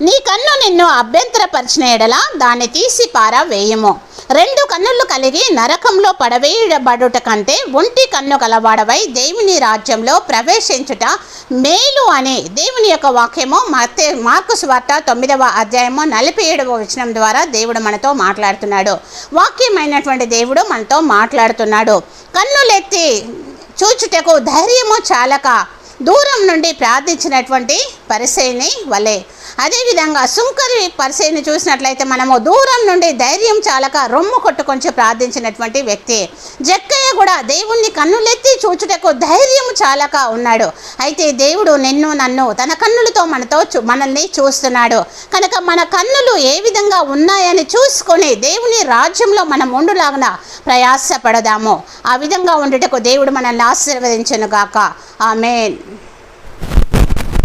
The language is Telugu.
నీ కన్ను నిన్ను అభ్యంతరపరిచిన ఎడల దాన్ని తీసి పారవేయము. 2 కన్నులు కలిగి నరకంలో పడవేయబడుట కంటే ఒంటి కన్ను కలవాడవై దేవుని రాజ్యంలో ప్రవేశించుట మేలు అని దేవుని యొక్క వాక్యము మార్కు సువార్త 9వ అధ్యాయము 47వ వచనం ద్వారా దేవుడు మనతో మాట్లాడుతున్నాడు. వాక్యమైనటువంటి దేవుడు మనతో మాట్లాడుతున్నాడు. కన్నులెత్తి చూచుటకు ధైర్యము చాలక దూరం నుండి ప్రార్థించినటువంటి పరిసయ్యుని వలె. అదేవిధంగా సుంకరి పరిసయ్యుని చూసినట్లయితే మనము దూరం నుండి ధైర్యం చాలక రొమ్ము కొట్టుకొంచి ప్రార్థించినటువంటి వ్యక్తి. జక్కయ్య కూడా దేవుణ్ణి కన్నులెత్తి చూచుటకు ధైర్యం చాలక ఉన్నాడు. అయితే దేవుడు నిన్ను నన్ను తన కన్నులతో మనల్ని చూస్తున్నాడు కనుక మన కన్నులు ఏ విధంగా ఉన్నాయని చూసుకొని దేవుని రాజ్యంలో మనం ఉండులాగున ప్రయాసపడదాము. ఆ విధంగా ఉండుటకు దేవుడు మనల్ని ఆశీర్వదించును గాక. ఆమేన్.